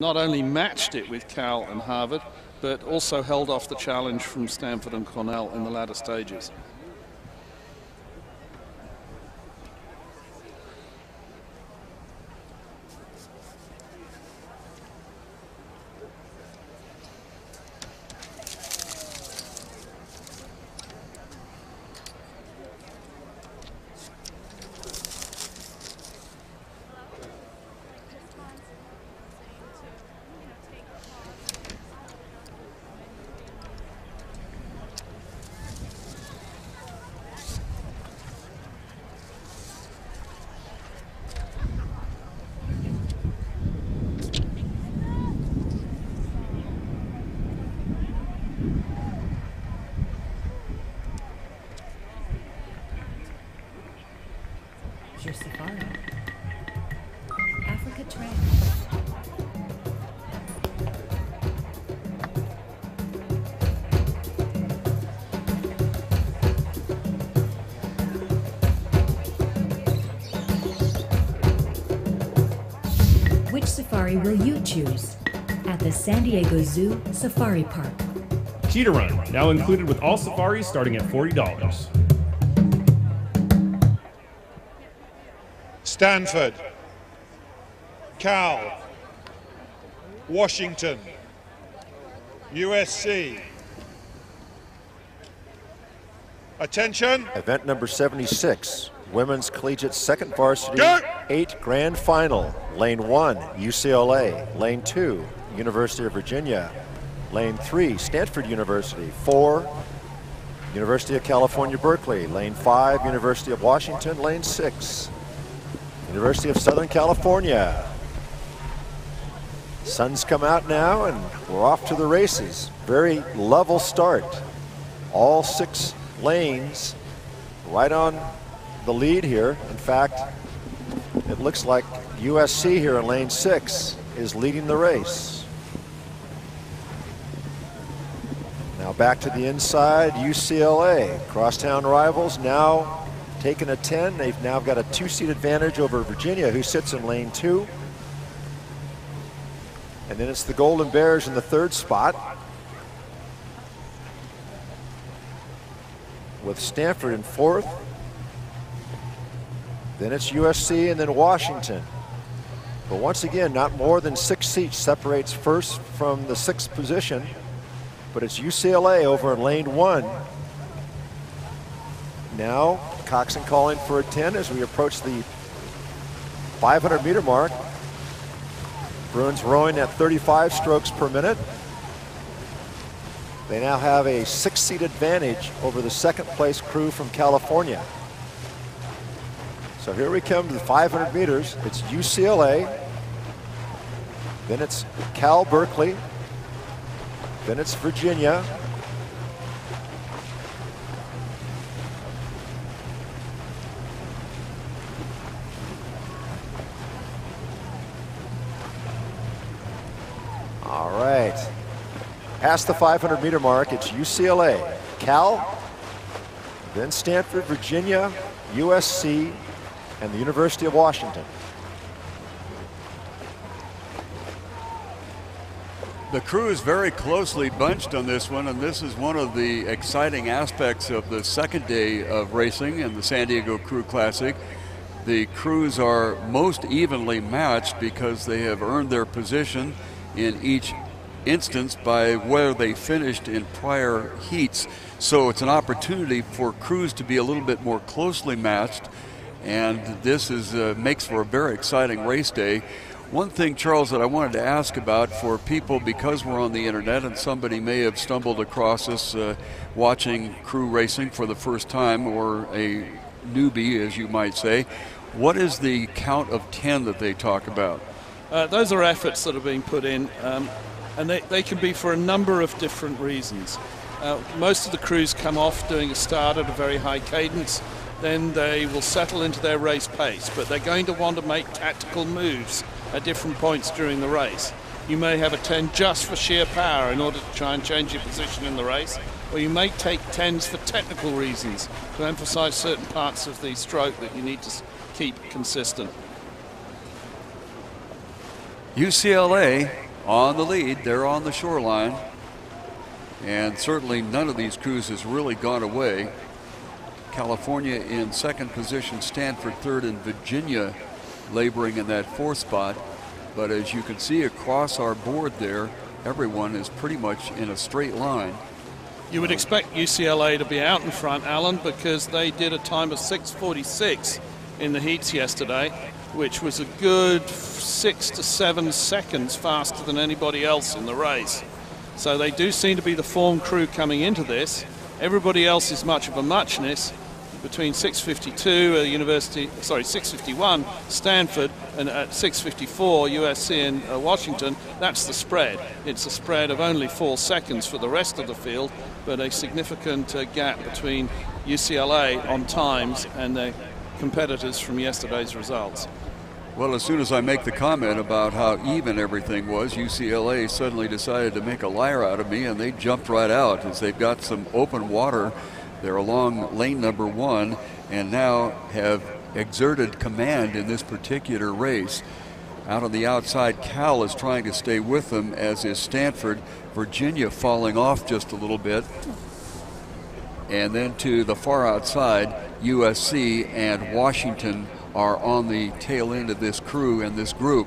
not only matched it with Cal and Harvard, but also held off the challenge from Stanford and Cornell in the latter stages. Africa Trail. Which safari will you choose? At the San Diego Zoo Safari Park. Cheetah Run, now included with all safaris starting at $40. Stanford, Cal, Washington, USC. Attention. Event number 76, Women's Collegiate Second Varsity Go. 8 Grand Final. Lane 1, UCLA. Lane 2, University of Virginia. Lane 3, Stanford University. 4, University of California, Berkeley. Lane 5, University of Washington. Lane 6, University of Southern California. Sun's come out now and we're off to the races. Very level start. All 6 lanes right on the lead here. In fact, it looks like USC here in lane 6 is leading the race. Now back to the inside, UCLA. Crosstown rivals now taking a 10. They've now got a 2-seat advantage over Virginia, who sits in lane 2. And then it's the Golden Bears in the 3rd spot, with Stanford in 4th. Then it's USC and then Washington. But once again, not more than 6 seats separates first from the 6th position. But it's UCLA over in lane 1. Now Coxon calling for a 10 as we approach the 500-meter mark. Bruins rowing at 35 strokes per minute. They now have a 6-seat advantage over the 2nd place crew from California. So here we come to the 500 meters. It's UCLA, then it's Cal Berkeley, then it's Virginia, all right. Past the 500-meter mark, it's UCLA, Cal, then Stanford, Virginia, USC, and the University of Washington. The crew is very closely bunched on this one, and this is one of the exciting aspects of the 2nd day of racing in the San Diego Crew Classic. The crews are most evenly matched because they have earned their position in each instance by where they finished in prior heats. So it's an opportunity for crews to be a little bit more closely matched, and this is makes for a very exciting race day. One thing, Charles, that I wanted to ask about for people, because we're on the internet and somebody may have stumbled across us watching crew racing for the first time, or a newbie, as you might say, what is the count of 10 that they talk about? Those are efforts that are being put in, and they can be for a number of different reasons. Most of the crews come off doing a start at a very high cadence, then they will settle into their race pace, but they're going to want to make tactical moves at different points during the race. You may have a 10 just for sheer power in order to try and change your position in the race, or you may take 10s for technical reasons to emphasize certain parts of the stroke that you need to keep consistent. UCLA on the lead. They're on the shoreline. And certainly none of these crews has really gone away. California in second position, Stanford third, and Virginia laboring in that fourth spot. But as you can see across our board there, everyone is pretty much in a straight line. You would expect UCLA to be out in front, Alan, because they did a time of 6:46 in the heats yesterday, which was a good 6 to 7 seconds faster than anybody else in the race. So they do seem to be the form crew coming into this. Everybody else is much of a muchness. Between 6:52 6:51 Stanford and at 6:54 USC and Washington, that's the spread. It's a spread of only 4 seconds for the rest of the field, but a significant gap between UCLA on times and the competitors from yesterday's results. Well, as soon as I make the comment about how even everything was, UCLA suddenly decided to make a liar out of me, and they jumped right out as they've got some open water. They're along lane number 1 and now have exerted command in this particular race. Out on the outside, Cal is trying to stay with them, as is Stanford. Virginia falling off just a little bit. And then to the far outside, USC and Washington are on the tail end of this crew and this group.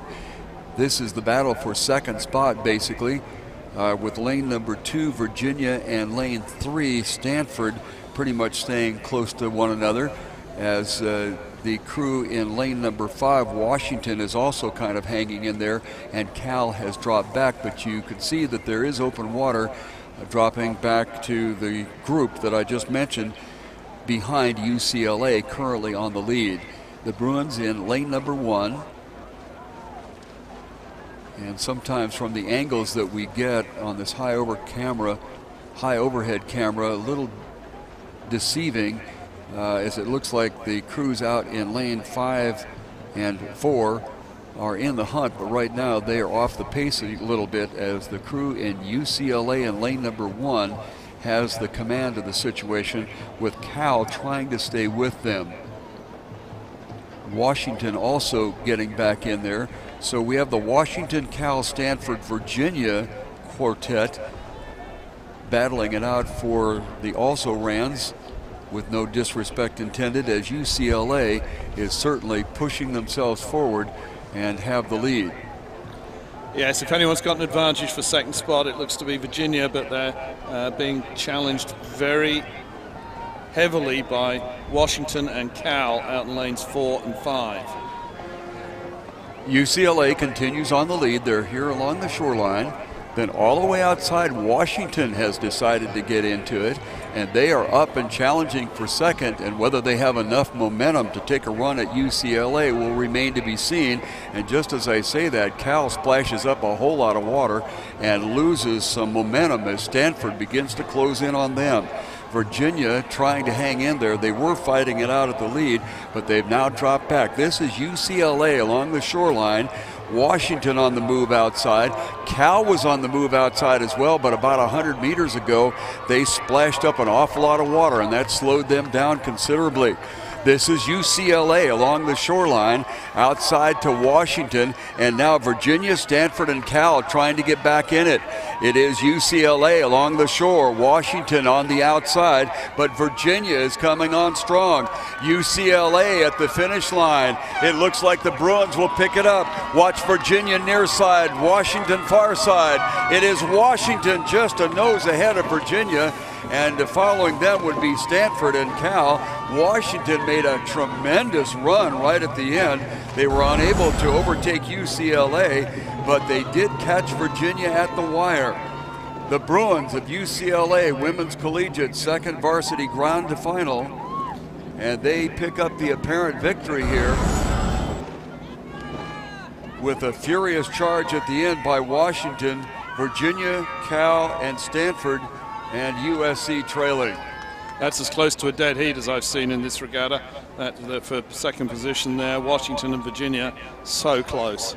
This is the battle for second spot, basically, with lane number 2, Virginia, and lane 3, Stanford, pretty much staying close to one another, as the crew in lane number 5, Washington, is also kind of hanging in there, and Cal has dropped back, but you can see that there is open water dropping back to the group that I just mentioned behind UCLA, currently on the lead. The Bruins in lane number 1. And sometimes from the angles that we get on this high overhead camera, a little deceiving, as it looks like the crews out in lane 5 and 4 are in the hunt, but right now they are off the pace a little bit, as the crew in UCLA in lane number 1 has the command of the situation, with Cal trying to stay with them. Washington also getting back in there. So we have the Washington, Cal, Stanford, Virginia quartet battling it out for the also-rans, with no disrespect intended, as UCLA is certainly pushing themselves forward and have the lead. Yes, if anyone's got an advantage for second spot, it looks to be Virginia, but they're being challenged very heavily by Washington and Cal out in lanes 4 and 5. UCLA continues on the lead. They're here along the shoreline. Then all the way outside, Washington has decided to get into it, and they are up and challenging for second, and whether they have enough momentum to take a run at UCLA will remain to be seen. And just as I say that, Cal splashes up a whole lot of water and loses some momentum as Stanford begins to close in on them. Virginia trying to hang in there. They were fighting it out at the lead, but they've now dropped back. This is UCLA along the shoreline. Washington on the move outside. Cal was on the move outside as well, but about 100 meters ago, they splashed up an awful lot of water, and that slowed them down considerably. This is UCLA along the shoreline, outside to Washington, and now Virginia, Stanford, and Cal trying to get back in it. It is UCLA along the shore, Washington on the outside, but Virginia is coming on strong. UCLA at the finish line. It looks like the Bruins will pick it up. Watch Virginia near side, Washington far side. It is Washington just a nose ahead of Virginia, and following them would be Stanford and Cal. Washington made a tremendous run right at the end. They were unable to overtake UCLA, but they did catch Virginia at the wire. The Bruins of UCLA Women's Collegiate second varsity ground to final, and they pick up the apparent victory here with a furious charge at the end by Washington, Virginia, Cal, and Stanford, and USC trailing. That's as close to a dead heat as I've seen in this regatta. For second position there, Washington and Virginia, so close.